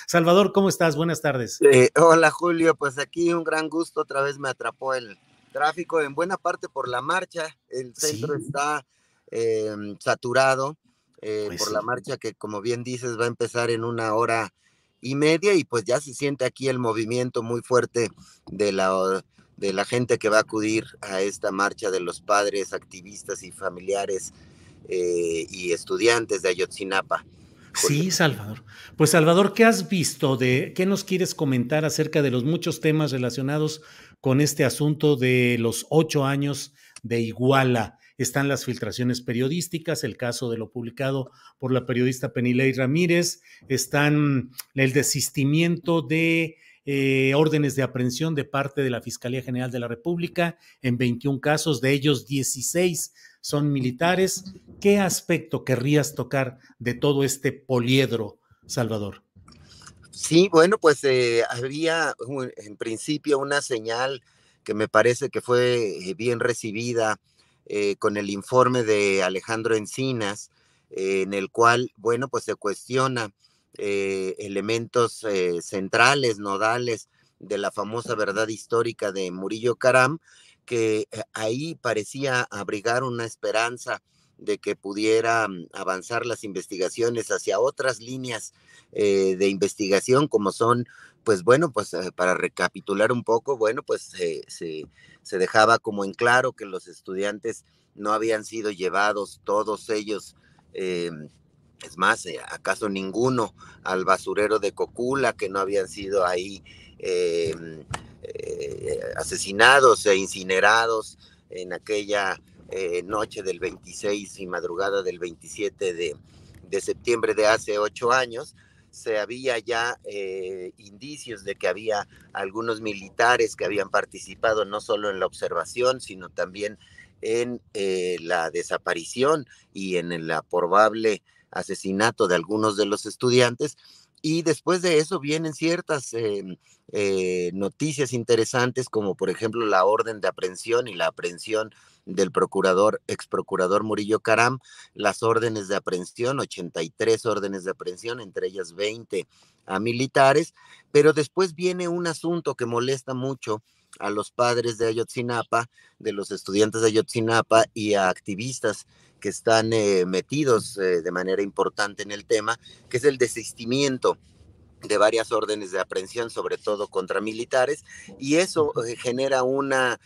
Salvador, ¿cómo estás? Buenas tardes. Hola Julio, pues aquí un gran gusto, otra vez me atrapó el tráfico, en buena parte por la marcha, el centro Sí, está saturado pues por la sí. marcha que como bien dices va a empezar en 1 hora y media y pues ya se siente aquí el movimiento muy fuerte de la gente que va a acudir a esta marcha de los padres, activistas y familiares y estudiantes de Ayotzinapa, Julio. Sí, Salvador. Pues Salvador, ¿qué has visto qué nos quieres comentar acerca de los muchos temas relacionados con este asunto de los 8 años de Iguala? Están las filtraciones periodísticas, el caso de lo publicado por la periodista Penilei Ramírez, están el desistimiento de órdenes de aprehensión de parte de la Fiscalía General de la República en 21 casos, de ellos 16 son militares. ¿Qué aspecto querrías tocar de todo este poliedro, Salvador? Sí, bueno, pues había en principio una señal que me parece que fue bien recibida con el informe de Alejandro Encinas, en el cual, bueno, pues se cuestiona elementos centrales, nodales de la famosa verdad histórica de Murillo Caram, que ahí parecía abrigar una esperanza de que pudiera avanzar las investigaciones hacia otras líneas de investigación, como son, pues bueno, pues para recapitular un poco, bueno, pues se dejaba como en claro que los estudiantes no habían sido llevados todos ellos, eh, es más, acaso ninguno al basurero de Cocula, que no habían sido ahí eh, asesinados e incinerados en aquella noche del 26 y madrugada del 27 de septiembre de hace 8 años. Se había ya indicios de que había algunos militares que habían participado no solo en la observación, sino también en la desaparición y en el probable asesinato de algunos de los estudiantes. Y después de eso vienen ciertas noticias interesantes, como por ejemplo la orden de aprehensión y la aprehensión del ex procurador Murillo Caram, las órdenes de aprehensión, 83 órdenes de aprehensión, entre ellas 20 a militares, pero después viene un asunto que molesta mucho a los padres de Ayotzinapa, de los estudiantes de Ayotzinapa y a activistas que están metidos de manera importante en el tema, que es el desistimiento de varias órdenes de aprehensión, sobre todo contra militares, y eso genera una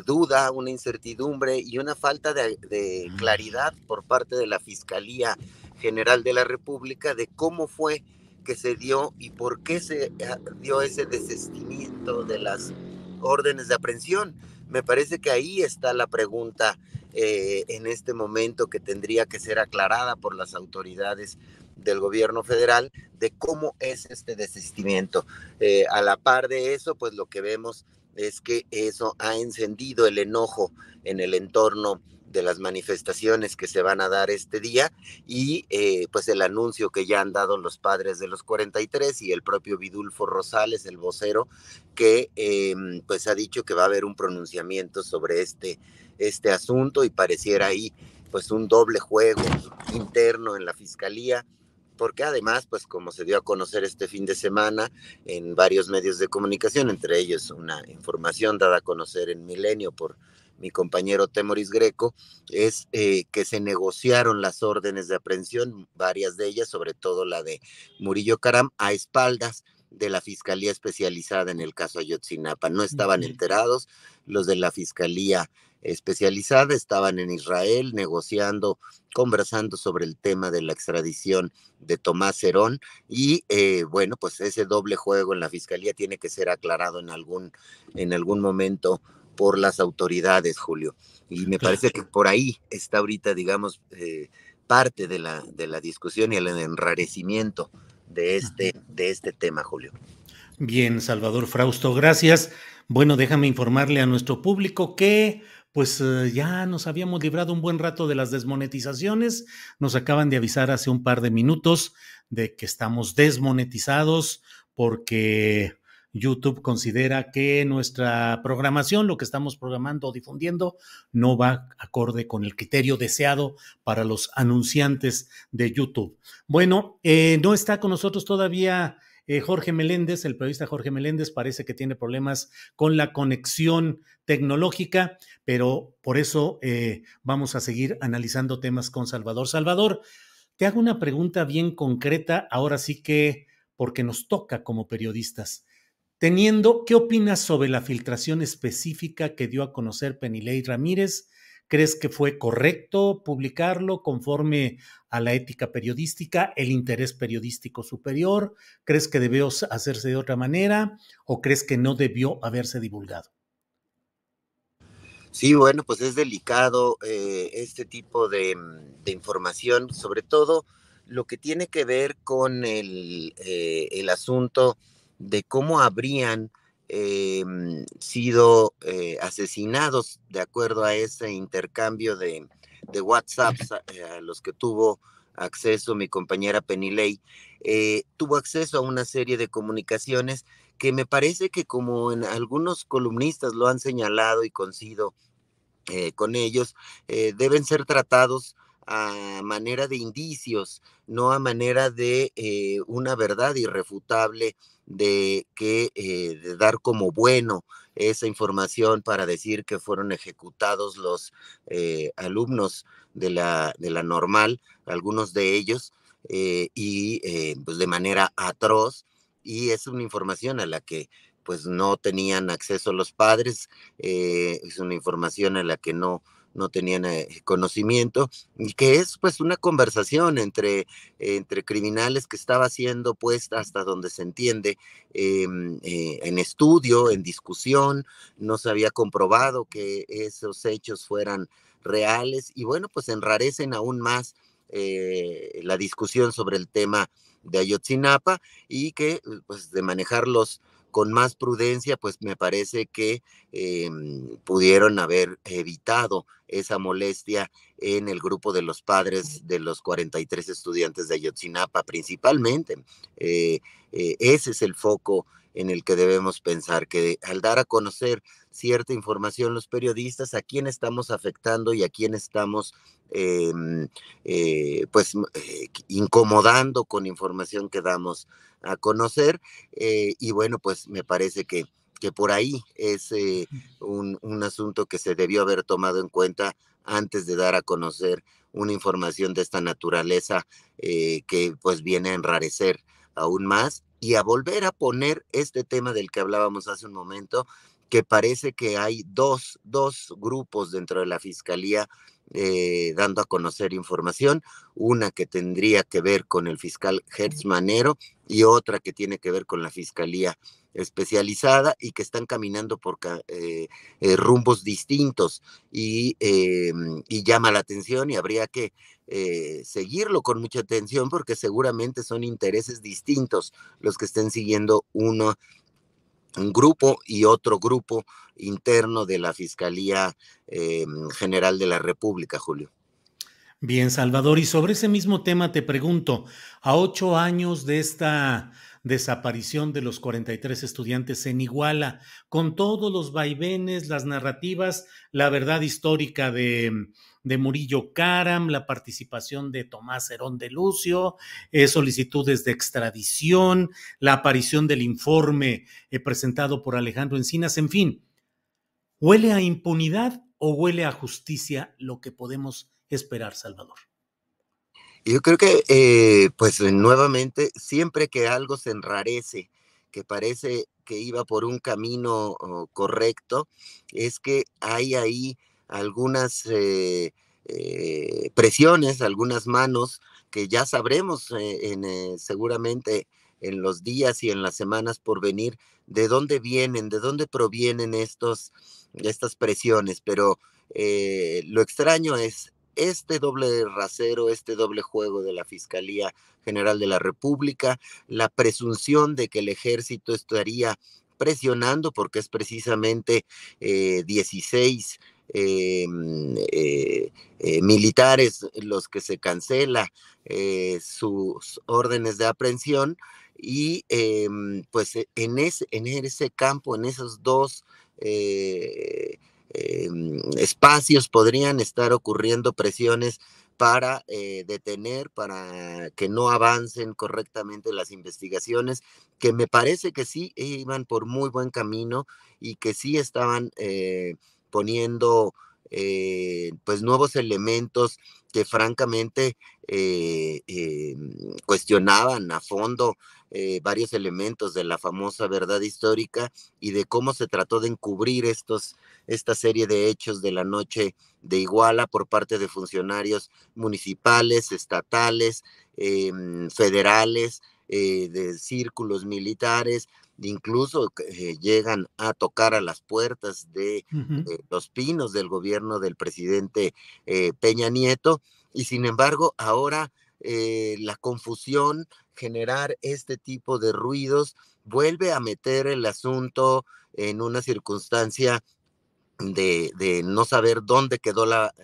duda, una incertidumbre y una falta de claridad por parte de la Fiscalía General de la República de cómo fue que se dio y por qué se dio ese desistimiento de las órdenes de aprehensión. Me parece que ahí está la pregunta en este momento que tendría que ser aclarada por las autoridades del gobierno federal de cómo es este desistimiento. A la par de eso, pues lo que vemos es que eso ha encendido el enojo en el entorno de las manifestaciones que se van a dar este día y pues el anuncio que ya han dado los padres de los 43 y el propio Vidulfo Rosales, el vocero, que pues ha dicho que va a haber un pronunciamiento sobre este asunto y pareciera ahí pues un doble juego interno en la fiscalía, porque además, pues como se dio a conocer este fin de semana en varios medios de comunicación, entre ellos una información dada a conocer en Milenio por mi compañero Temoris Greco, es que se negociaron las órdenes de aprehensión, varias de ellas, sobre todo la de Murillo Caram, a espaldas de la Fiscalía Especializada en el caso Ayotzinapa. No estaban enterados los de la Fiscalía Especializada, estaban en Israel negociando, conversando sobre el tema de la extradición de Tomás Herón y bueno, pues ese doble juego en la fiscalía tiene que ser aclarado en algún momento por las autoridades, Julio. Y me Claro. parece que por ahí está ahorita, digamos, parte de la discusión y el enrarecimiento de este tema, Julio. Bien, Salvador Frausto, gracias. Bueno, déjame informarle a nuestro público que pues ya nos habíamos librado un buen rato de las desmonetizaciones. Nos acaban de avisar hace un par de minutos de que estamos desmonetizados porque YouTube considera que nuestra programación, lo que estamos programando o difundiendo, no va acorde con el criterio deseado para los anunciantes de YouTube. Bueno, no está con nosotros todavía Jorge Meléndez, el periodista Jorge Meléndez, parece que tiene problemas con la conexión tecnológica, pero por eso vamos a seguir analizando temas con Salvador. Salvador, te hago una pregunta bien concreta, ahora sí que porque nos toca como periodistas. ¿Qué opinas sobre la filtración específica que dio a conocer Penilei Ramírez? ¿Crees que fue correcto publicarlo conforme a la ética periodística, el interés periodístico superior? ¿Crees que debió hacerse de otra manera o crees que no debió haberse divulgado? Sí, bueno, pues es delicado este tipo de información, sobre todo lo que tiene que ver con el asunto de cómo habrían sido asesinados de acuerdo a ese intercambio de WhatsApps a los que tuvo acceso mi compañera Penilei. Tuvo acceso a una serie de comunicaciones que me parece que, como en algunos columnistas lo han señalado y coincido con ellos, deben ser tratados a manera de indicios, no a manera de una verdad irrefutable de dar como bueno esa información para decir que fueron ejecutados los alumnos de la normal, algunos de ellos, pues de manera atroz, y es una información a la que pues no tenían acceso los padres, es una información a la que no tenían conocimiento, y que es pues una conversación entre criminales que estaba siendo puesta hasta donde se entiende en estudio, en discusión. No se había comprobado que esos hechos fueran reales, y bueno, pues enrarecen aún más la discusión sobre el tema de Ayotzinapa, y que pues de manejarlos con más prudencia, pues me parece que pudieron haber evitado esa molestia en el grupo de los padres de los 43 estudiantes de Ayotzinapa, principalmente. Ese es el foco en el que debemos pensar, que al dar a conocer cierta información los periodistas, a quién estamos afectando y a quién estamos eh, incomodando con información que damos a conocer. Y bueno, pues me parece que por ahí es un asunto que se debió haber tomado en cuenta antes de dar a conocer una información de esta naturaleza, que pues viene a enrarecer aún más y a volver a poner este tema del que hablábamos hace un momento, que parece que hay dos grupos dentro de la Fiscalía dando a conocer información, una que tendría que ver con el fiscal Hertz Manero y otra que tiene que ver con la Fiscalía especializada, y que están caminando por rumbos distintos, y llama la atención, y habría que seguirlo con mucha atención, porque seguramente son intereses distintos los que estén siguiendo un grupo y otro grupo interno de la Fiscalía General de la República, Julio. Bien, Salvador, y sobre ese mismo tema te pregunto, a 8 años de esta desaparición de los 43 estudiantes en Iguala, con todos los vaivenes, las narrativas, la verdad histórica de Murillo Karam, la participación de Tomás Herón de Lucio, solicitudes de extradición, la aparición del informe presentado por Alejandro Encinas, en fin, ¿huele a impunidad o huele a justicia lo que podemos esperar, Salvador? Yo creo que, pues nuevamente, siempre que algo se enrarece, que parece que iba por un camino correcto, es que hay ahí algunas presiones, algunas manos que ya sabremos seguramente en los días y en las semanas por venir, de dónde vienen, de dónde provienen estas presiones. Pero lo extraño es este doble rasero, este doble juego de la Fiscalía General de la República, la presunción de que el ejército estaría presionando, porque es precisamente 16 militares los que se cancela sus órdenes de aprehensión, y pues en ese campo, en esos dos espacios podrían estar ocurriendo presiones para detener, para que no avancen correctamente las investigaciones, que me parece que sí iban por muy buen camino y que sí estaban poniendo pues nuevos elementos que francamente cuestionaban a fondo varios elementos de la famosa verdad histórica y de cómo se trató de encubrir esta serie de hechos de la noche de Iguala por parte de funcionarios municipales, estatales, federales, de círculos militares, incluso llegan a tocar a las puertas de Los Pinos del gobierno del presidente Peña Nieto, y sin embargo ahora la confusión, generar este tipo de ruidos, vuelve a meter el asunto en una circunstancia de no saber dónde quedó la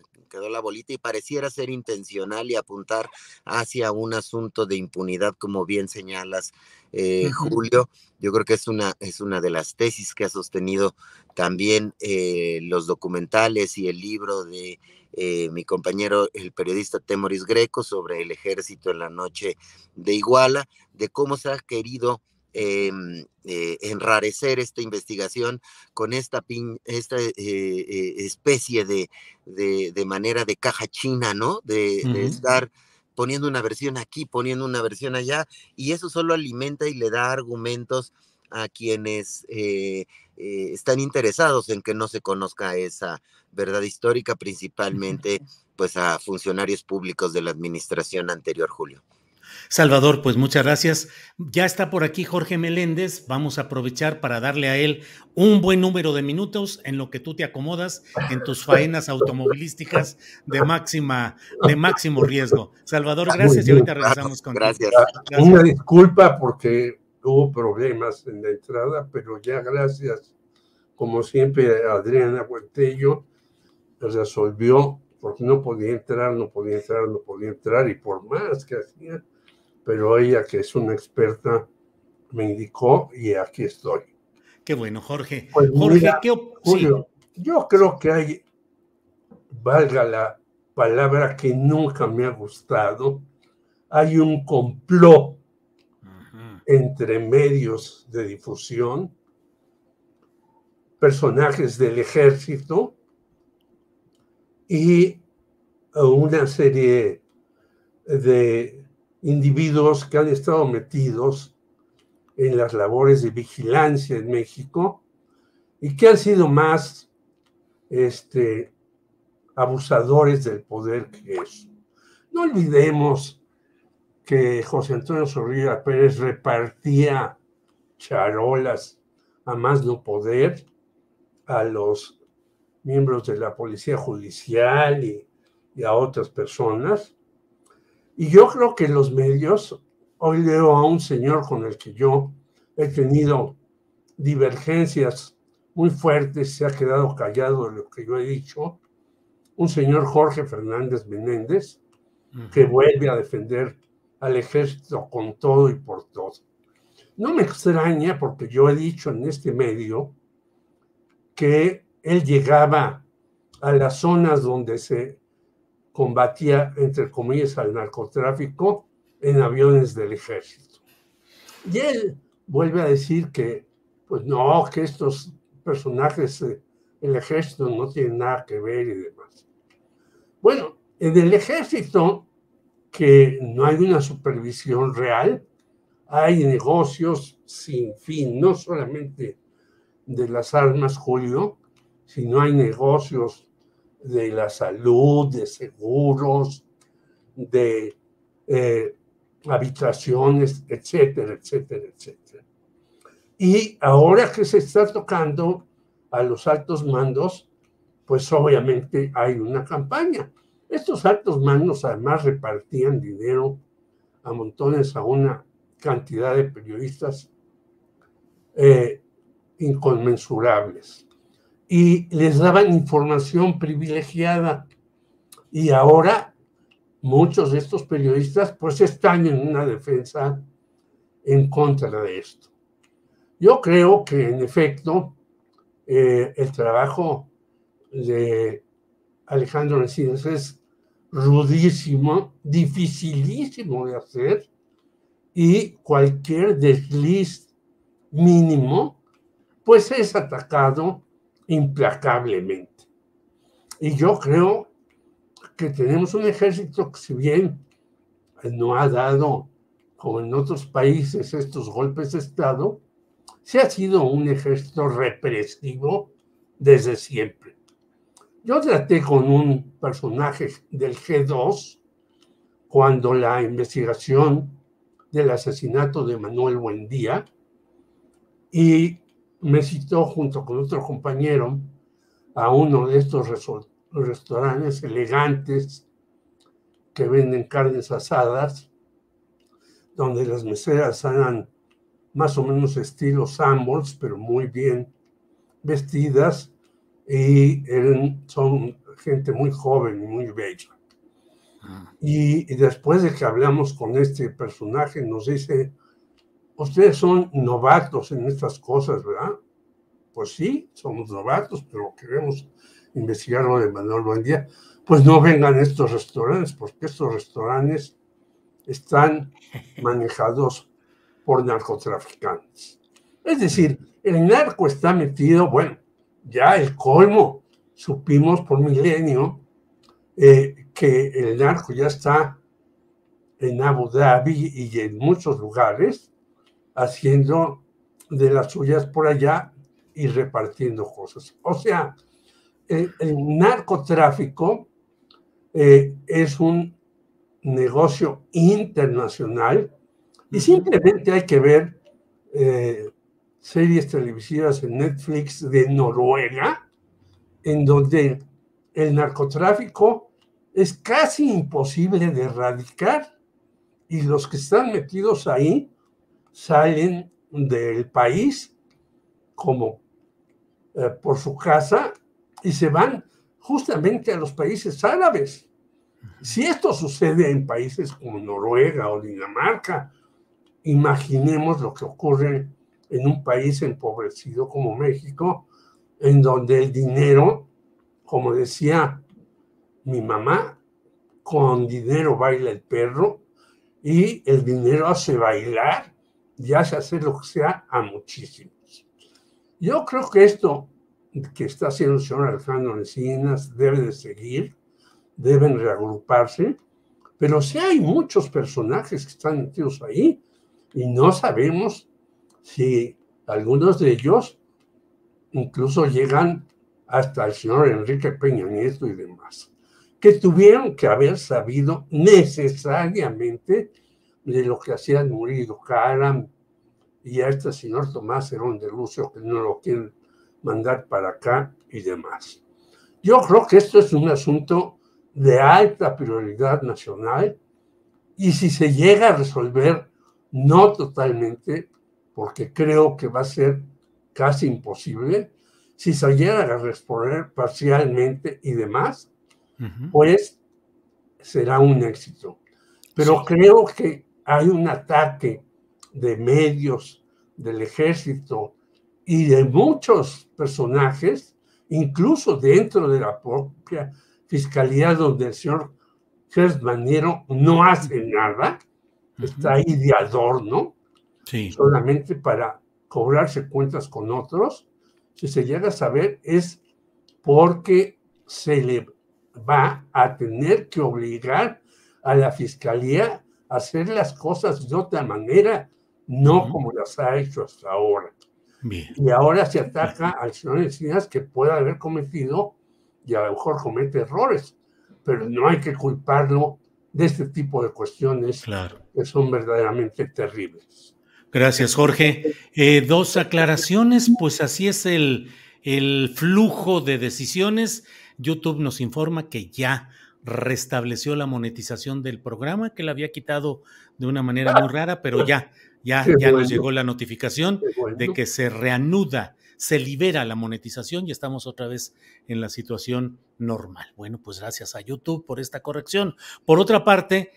bolita, y pareciera ser intencional y apuntar hacia un asunto de impunidad, como bien señalas, Julio. Yo creo que es una de las tesis que ha sostenido también los documentales y el libro de mi compañero, el periodista Temoris Greco, sobre el ejército en la noche de Iguala, de cómo se ha querido enrarecer esta investigación con esta especie de manera de caja china, ¿no? De estar poniendo una versión aquí, poniendo una versión allá, y eso solo alimenta y le da argumentos a quienes están interesados en que no se conozca esa verdad histórica, principalmente pues a funcionarios públicos de la administración anterior, Julio. Salvador, pues muchas gracias. Ya está por aquí Jorge Meléndez. Vamos a aprovechar para darle a él un buen número de minutos en lo que tú te acomodas en tus faenas automovilísticas de máximo riesgo. Salvador, gracias y ahorita regresamos contigo. Gracias. Una disculpa porque hubo problemas en la entrada, pero ya gracias, como siempre, a Adriana Buentello resolvió, porque no podía entrar, y por más que hacía, pero ella, que es una experta, me indicó y aquí estoy. Qué bueno, Jorge. Pues Jorge, mira, Julio, sí, yo creo que hay, valga la palabra que nunca me ha gustado, hay un complot entre medios de difusión, personajes del ejército y una serie de individuos que han estado metidos en las labores de vigilancia en México y que han sido más abusadores del poder que eso. No olvidemos que José Antonio Zorrilla Pérez repartía charolas a más no poder a los miembros de la Policía Judicial y a otras personas. Y yo creo que los medios, hoy leo a un señor con el que yo he tenido divergencias muy fuertes, se ha quedado callado de lo que yo he dicho, un señor Jorge Fernández Menéndez, que vuelve a defender al ejército con todo y por todo. No me extraña, porque yo he dicho en este medio que él llegaba a las zonas donde se combatía, entre comillas, al narcotráfico en aviones del ejército. Y él vuelve a decir que, pues no, que estos personajes del ejército no tienen nada que ver y demás. Bueno, en el ejército, que no hay una supervisión real, hay negocios sin fin, no solamente de las armas, Julio, sino hay negocios de la salud, de seguros, de habitaciones, etcétera, etcétera, etcétera. Y ahora que se está tocando a los altos mandos, pues obviamente hay una campaña. Estos altos mandos además repartían dinero a montones a una cantidad de periodistas inconmensurables y les daban información privilegiada, y ahora muchos de estos periodistas pues están en una defensa en contra de esto. Yo creo que, en efecto, el trabajo de Alejandro Encinas es rudísimo, dificilísimo de hacer, y cualquier desliz mínimo, pues es atacado implacablemente. Y yo creo que tenemos un ejército que, si bien no ha dado, como en otros países, estos golpes de Estado, sí ha sido un ejército represivo desde siempre. Yo traté con un personaje del G2 cuando la investigación del asesinato de Manuel Buendía, y me citó junto con otro compañero a uno de estos restaurantes elegantes que venden carnes asadas, donde las meseras eran más o menos estilo Sanborns, pero muy bien vestidas, y son gente muy joven y muy bella. Y después de que hablamos con este personaje, nos dice: ustedes son novatos en estas cosas, ¿verdad? Pues sí, somos novatos, pero queremos investigar lo de Manuel Buendía. Pues no vengan a estos restaurantes, porque estos restaurantes están manejados por narcotraficantes. Es decir, el narco está metido, bueno, ya el colmo. Supimos por Milenio que el narco ya está en Abu Dhabi y en muchos lugares haciendo de las suyas por allá y repartiendo cosas. O sea, el narcotráfico es un negocio internacional, y simplemente hay que ver series televisivas en Netflix de Noruega, en donde el narcotráfico es casi imposible de erradicar, y los que están metidos ahí salen del país como por su casa y se van justamente a los países árabes. Si esto sucede en países como Noruega o Dinamarca, imaginemos lo que ocurre en un país empobrecido como México, en donde el dinero, como decía mi mamá, con dinero baila el perro, y el dinero hace bailar y hace hacer lo que sea a muchísimos. Yo creo que esto que está haciendo el señor Alejandro Encinas debe de seguir, deben reagruparse, pero sí hay muchos personajes que están metidos ahí y no sabemos si algunos de ellos incluso llegan hasta el señor Enrique Peña Nieto y demás, que tuvieron que haber sabido necesariamente de lo que hacían Murillo Karam y a este señor Tomás Herón de Lucio, que no lo quieren mandar para acá y demás. Yo creo que esto es un asunto de alta prioridad nacional, y si se llega a resolver, no totalmente, porque creo que va a ser casi imposible, si se llega a responder parcialmente y demás, pues será un éxito. Pero creo que hay un ataque de medios, del ejército y de muchos personajes, incluso dentro de la propia fiscalía, donde el señor Gers Manero no hace nada, está ahí de adorno, solamente para cobrarse cuentas con otros. Si se llega a saber, es porque se le va a tener que obligar a la fiscalía a hacer las cosas de otra manera, no como las ha hecho hasta ahora. Bien. Y ahora se ataca al señor Encinas, que puede haber cometido, y a lo mejor comete errores, pero no hay que culparlo de este tipo de cuestiones que son verdaderamente terribles. Gracias, Jorge. Dos aclaraciones, pues así es el flujo de decisiones. YouTube nos informa que ya restableció la monetización del programa, que le había quitado de una manera muy rara, pero ya bueno, nos llegó la notificación bueno. de que se reanuda, se libera la monetización y estamos otra vez en la situación normal. Bueno, pues gracias a YouTube por esta corrección. Por otra parte,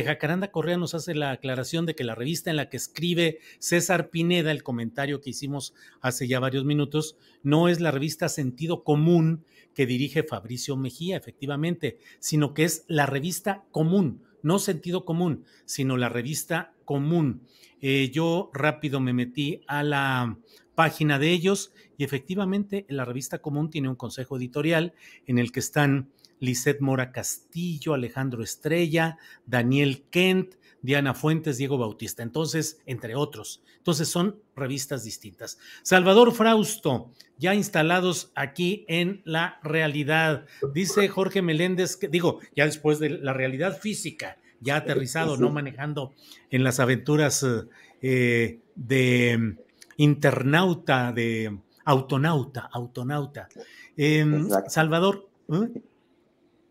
Jacaranda Correa nos hace la aclaración de que la revista en la que escribe César Pineda, el comentario que hicimos hace ya varios minutos, no es la revista Sentido Común que dirige Fabricio Mejía, efectivamente, sino que es la revista Común, no Sentido Común, sino la revista Común. Yo rápido me metí a la página de ellos y efectivamente la revista Común tiene un consejo editorial en el que están Lisette Mora Castillo, Alejandro Estrella, Daniel Kent, Diana Fuentes, Diego Bautista, entonces, entre otros. Entonces son revistas distintas. Salvador Frausto, ya instalados aquí en la realidad. Dice Jorge Meléndez, que digo, ya después de la realidad física, ya aterrizado, no manejando en las aventuras de internauta, de autonauta. Salvador,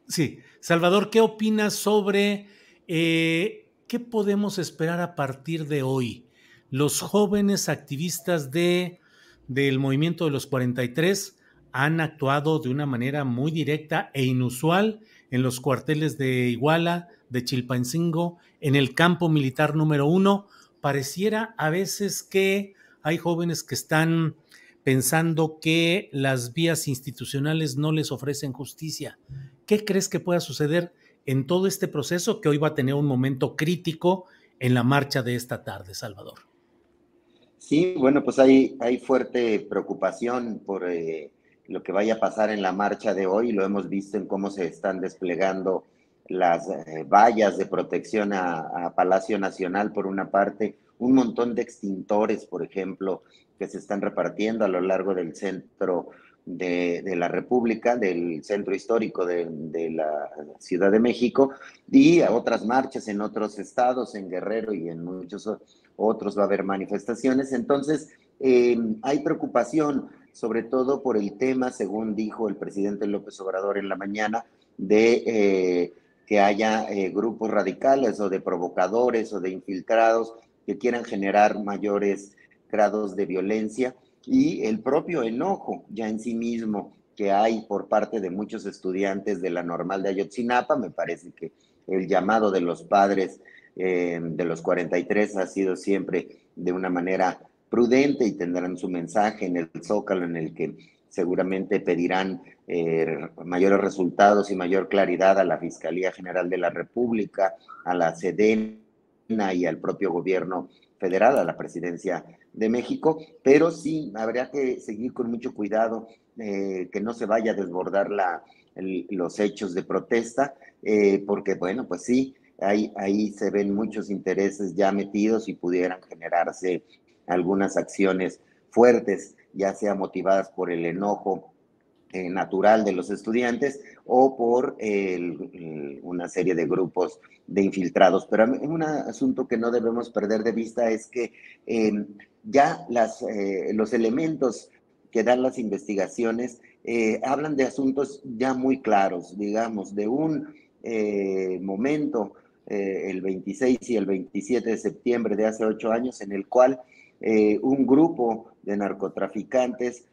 sí, Salvador, ¿qué opinas sobre qué podemos esperar a partir de hoy? Los jóvenes activistas del movimiento de los 43 han actuado de una manera muy directa e inusual en los cuarteles de Iguala, de Chilpancingo, en el campo militar número 1. Pareciera a veces que hay jóvenes que están pensando que las vías institucionales no les ofrecen justicia. ¿Qué crees que pueda suceder en todo este proceso que hoy va a tener un momento crítico en la marcha de esta tarde, Salvador? Sí, bueno, pues hay fuerte preocupación por lo que vaya a pasar en la marcha de hoy. Lo hemos visto en cómo se están desplegando las vallas de protección a Palacio Nacional, por una parte, un montón de extintores, por ejemplo, que se están repartiendo a lo largo del centro de la República, del centro histórico de la Ciudad de México, y a otras marchas en otros estados, en Guerrero y en muchos otros va a haber manifestaciones. Entonces, hay preocupación, sobre todo por el tema, según dijo el presidente López Obrador en la mañana, de que haya grupos radicales o de provocadores o de infiltrados que quieran generar mayores grados de violencia, y el propio enojo ya en sí mismo que hay por parte de muchos estudiantes de la Normal de Ayotzinapa. Me parece que el llamado de los padres de los 43 ha sido siempre de una manera prudente, y tendrán su mensaje en el Zócalo, en el que seguramente pedirán mayores resultados y mayor claridad a la Fiscalía General de la República, a la Sedena y al propio gobierno federal, a la Presidencia de México. Pero sí habría que seguir con mucho cuidado, que no se vaya a desbordar los hechos de protesta, porque bueno, pues sí, ahí se ven muchos intereses ya metidos y pudieran generarse algunas acciones fuertes, ya sea motivadas por el enojo natural de los estudiantes o por una serie de grupos de infiltrados. Pero un asunto que no debemos perder de vista es que ya los elementos que dan las investigaciones hablan de asuntos ya muy claros, digamos, de un momento, el 26 y el 27 de septiembre de hace 8 años, en el cual un grupo de narcotraficantes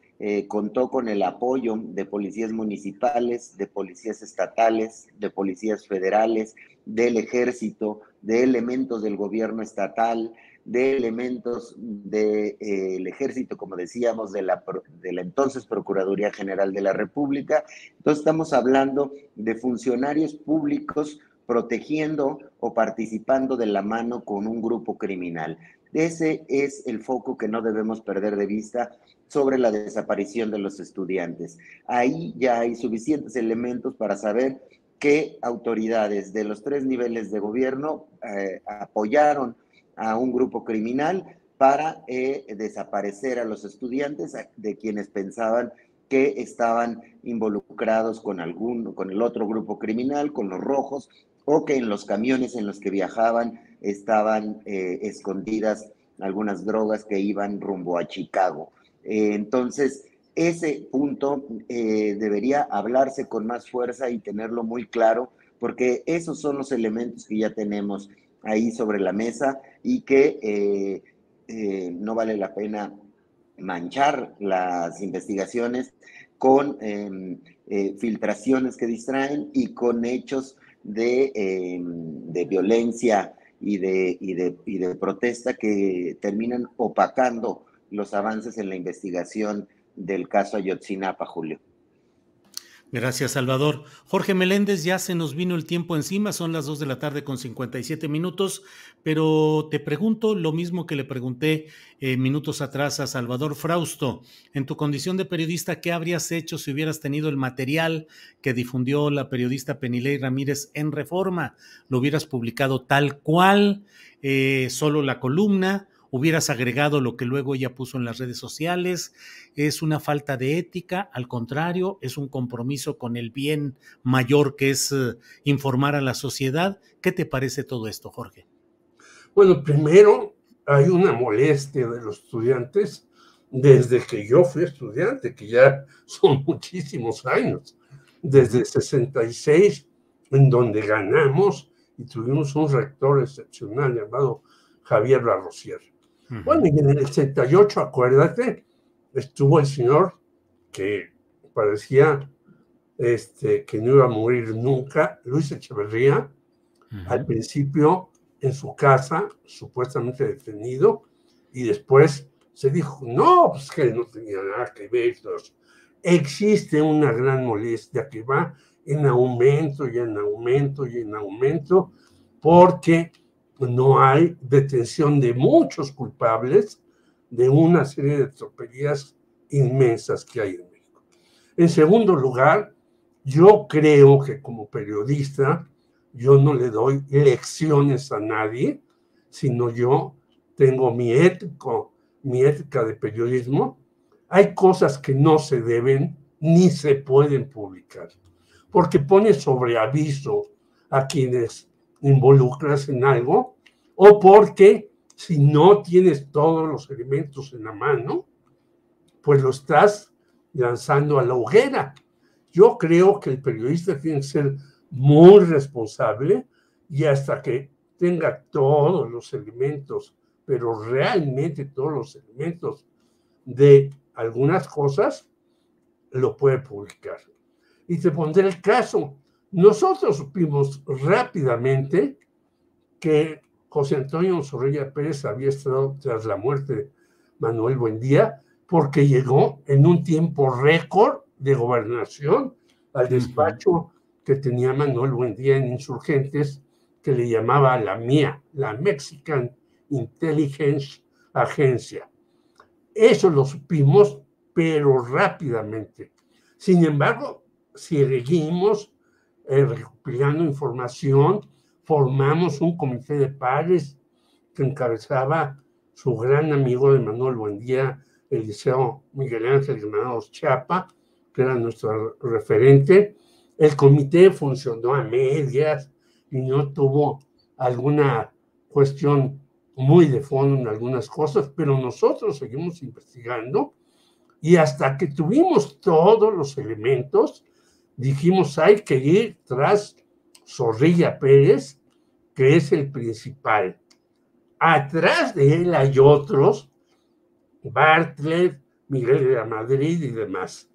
contó con el apoyo de policías municipales, de policías estatales, de policías federales, del ejército, de elementos del gobierno estatal, de elementos del ejército, como decíamos, de la entonces Procuraduría General de la República. Entonces estamos hablando de funcionarios públicos protegiendo o participando de la mano con un grupo criminal. Ese es el foco que no debemos perder de vista sobre la desaparición de los estudiantes. Ahí ya hay suficientes elementos para saber qué autoridades de los 3 niveles de gobierno apoyaron a un grupo criminal para desaparecer a los estudiantes, de quienes pensaban que estaban involucrados con el otro grupo criminal, con los rojos, o que en los camiones en los que viajaban estaban escondidas algunas drogas que iban rumbo a Chicago. Entonces, ese punto debería hablarse con más fuerza y tenerlo muy claro, porque esos son los elementos que ya tenemos ahí sobre la mesa y que no vale la pena manchar las investigaciones con filtraciones que distraen y con hechos de violencia y de protesta que terminan opacando los avances en la investigación del caso Ayotzinapa, Julio. Gracias, Salvador. Jorge Meléndez, ya se nos vino el tiempo encima, son las 2 de la tarde con 57 minutos, pero te pregunto lo mismo que le pregunté minutos atrás a Salvador Frausto. En tu condición de periodista, ¿qué habrías hecho si hubieras tenido el material que difundió la periodista Penilei Ramírez en Reforma? ¿Lo hubieras publicado tal cual, solo la columna? ¿Hubieras agregado lo que luego ella puso en las redes sociales? ¿Es una falta de ética? Al contrario, ¿es un compromiso con el bien mayor que es informar a la sociedad? ¿Qué te parece todo esto, Jorge? Bueno, primero hay una molestia de los estudiantes desde que yo fui estudiante, que ya son muchísimos años, desde 66, en donde ganamos y tuvimos un rector excepcional llamado Javier Larrosier. Bueno, y en el 68, acuérdate, estuvo el señor que parecía que no iba a morir nunca, Luis Echeverría, al principio en su casa, supuestamente detenido, y después se dijo, no, pues que no tenía nada que ver. Existe una gran molestia que va en aumento y en aumento y en aumento, porque no hay detención de muchos culpables de una serie de tropelías inmensas que hay en México. En segundo lugar, yo creo que como periodista, yo no le doy lecciones a nadie, sino yo tengo mi ética de periodismo. Hay cosas que no se deben ni se pueden publicar, porque pone sobre aviso a quienes involucras en algo, o porque si no tienes todos los elementos en la mano, pues lo estás lanzando a la hoguera. Yo creo que el periodista tiene que ser muy responsable y hasta que tenga todos los elementos, pero realmente todos los elementos de algunas cosas, lo puede publicar. Y te pondré el caso. Nosotros supimos rápidamente que José Antonio Zorrilla Pérez había estado tras la muerte de Manuel Buendía, porque llegó en un tiempo récord de gobernación al despacho que tenía Manuel Buendía en Insurgentes, que le llamaba la MIA, la Mexican Intelligence Agencia. Eso lo supimos, pero rápidamente. Sin embargo, seguimos recopilando información, formamos un comité de pares que encabezaba su gran amigo de Manuel Buendía, Eliseo Miguel Ángel Granados Chapa, que era nuestro referente. El comité funcionó a medias y no tuvo alguna cuestión muy de fondo en algunas cosas, pero nosotros seguimos investigando y hasta que tuvimos todos los elementos, dijimos hay que ir tras Zorrilla Pérez, que es el principal. Atrás de él hay otros, Bartlett, Miguel de la Madrid y demás.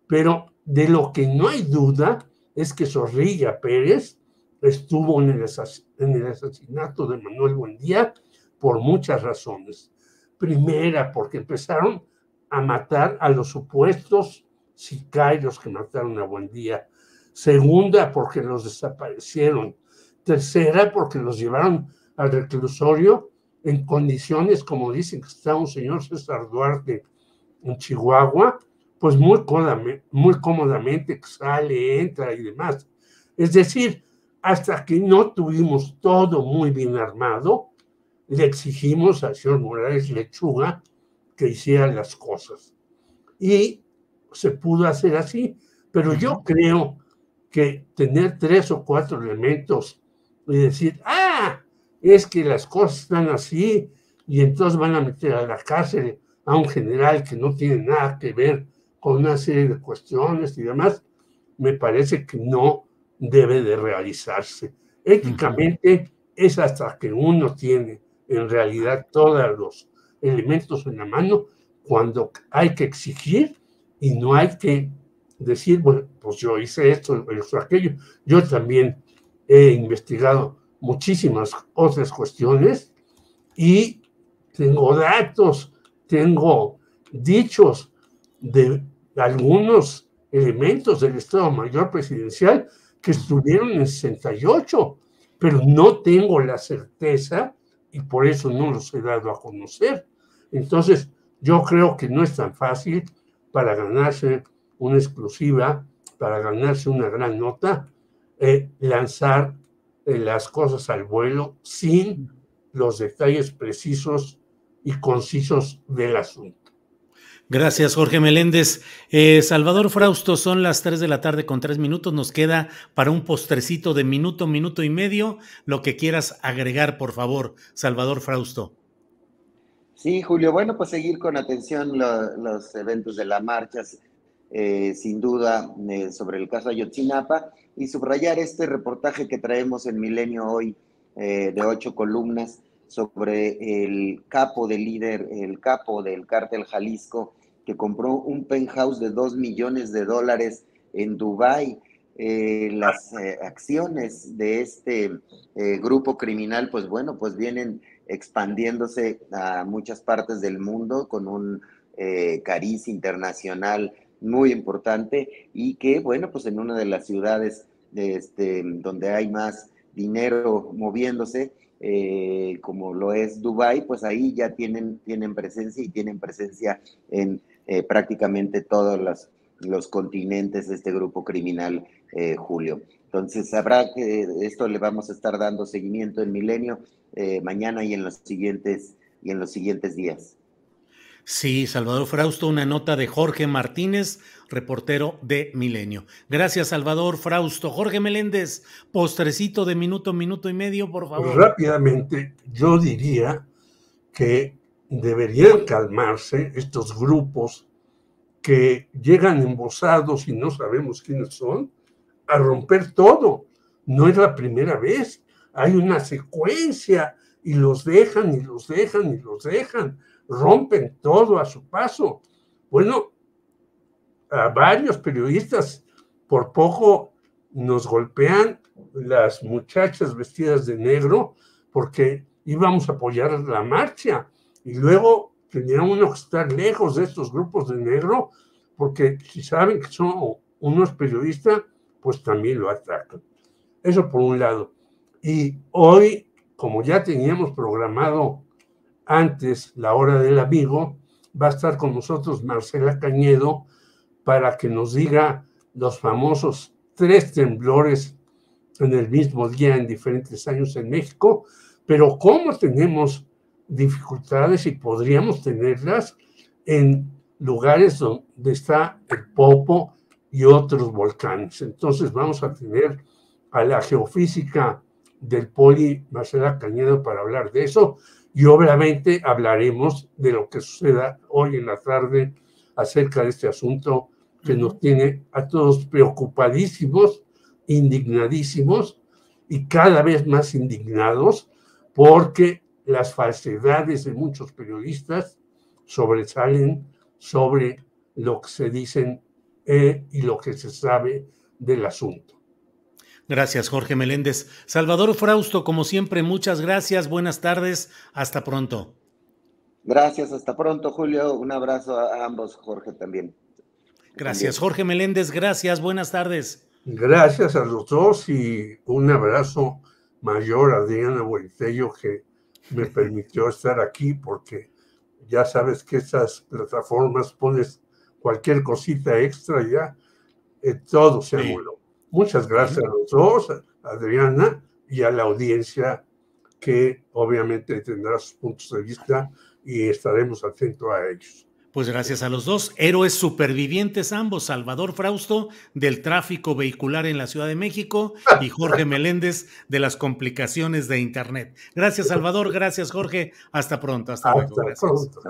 Pero de lo que no hay duda es que Zorrilla Pérez estuvo en el asesinato de Manuel Buendía por muchas razones. Primera, porque empezaron a matar a los supuestos sicarios que mataron a Buendía. Segunda, porque los desaparecieron. Tercera, porque los llevaron al reclusorio en condiciones, como dicen que está un señor César Duarte en Chihuahua, pues muy cómodamente sale, entra y demás. Es decir, hasta que no tuvimos todo muy bien armado, le exigimos al señor Morales Lechuga que hiciera las cosas. Y se pudo hacer así, pero yo creo que tener 3 o 4 elementos y decir, es que las cosas están así y entonces van a meter a la cárcel a un general que no tiene nada que ver con una serie de cuestiones y demás, me parece que no debe de realizarse. Éticamente es hasta que uno tiene en realidad todos los elementos en la mano cuando hay que exigir y no hay que decir, bueno, pues yo hice esto, eso, aquello. Yo también he investigado muchísimas otras cuestiones y tengo datos, tengo dichos de algunos elementos del Estado Mayor Presidencial que estuvieron en 68, pero no tengo la certeza y por eso no los he dado a conocer. Entonces, yo creo que no es tan fácil para ganarse una exclusiva, para ganarse una gran nota, lanzar las cosas al vuelo sin los detalles precisos y concisos del asunto. Gracias, Jorge Meléndez. Salvador Frausto, son las 3 de la tarde con 3 minutos. Nos queda para un postrecito de minuto, minuto y medio. Lo que quieras agregar, por favor, Salvador Frausto. Sí, Julio, bueno, pues seguir con atención los eventos de la marcha, sin duda, sobre el caso Ayotzinapa, y subrayar este reportaje que traemos en Milenio hoy, de 8 columnas, sobre el capo del líder, el capo del cártel Jalisco, que compró un penthouse de $2 millones en Dubái. Las acciones de este grupo criminal, pues bueno, pues vienen expandiéndose a muchas partes del mundo con un cariz internacional muy importante y que, bueno, pues en una de las ciudades donde hay más dinero moviéndose, como lo es Dubái, pues ahí ya tienen presencia y tienen presencia en prácticamente todos los continentes de este grupo criminal, Julio. Entonces, habrá que esto le vamos a estar dando seguimiento en Milenio mañana y en los siguientes días. Sí, Salvador Frausto, una nota de Jorge Martínez, reportero de Milenio. Gracias, Salvador Frausto. Jorge Meléndez, postrecito de minuto, minuto y medio, por favor. Rápidamente, yo diría que deberían calmarse estos grupos que llegan embosados y no sabemos quiénes son, a romper todo. No es la primera vez. Hay una secuencia y los dejan y los dejan y los dejan. Rompen todo a su paso. Bueno, a varios periodistas por poco nos golpean las muchachas vestidas de negro porque íbamos a apoyar la marcha y luego tenía uno que estar lejos de estos grupos de negro porque si saben que son unos periodistas, pues también lo atacan. Eso por un lado. Y hoy, como ya teníamos programado antes la hora del amigo, va a estar con nosotros Marcela Cañedo para que nos diga los famosos 3 temblores en el mismo día en diferentes años en México, pero cómo tenemos dificultades y podríamos tenerlas en lugares donde está el Popo y otros volcanes. Entonces vamos a tener a la geofísica del Poli Marcela Cañedo para hablar de eso y obviamente hablaremos de lo que suceda hoy en la tarde acerca de este asunto que nos tiene a todos preocupadísimos, indignadísimos y cada vez más indignados porque las falsedades de muchos periodistas sobresalen sobre lo que se dicen y lo que se sabe del asunto. Gracias, Jorge Meléndez. Salvador Frausto, como siempre, muchas gracias. Buenas tardes. Hasta pronto. Gracias, hasta pronto, Julio. Un abrazo a ambos, Jorge también. Gracias, Jorge Meléndez. Gracias. Buenas tardes. Gracias a los dos y un abrazo mayor a Adriana Buentello que me permitió estar aquí porque ya sabes que estas plataformas pones cualquier cosita extra y ya todo se anuló. Muchas gracias a los dos, a Adriana y a la audiencia que obviamente tendrá sus puntos de vista y estaremos atentos a ellos. Pues gracias a los dos, héroes supervivientes ambos, Salvador Frausto del tráfico vehicular en la Ciudad de México y Jorge Meléndez de las complicaciones de Internet. Gracias, Salvador, gracias, Jorge, hasta pronto, hasta luego. Gracias. Pronto.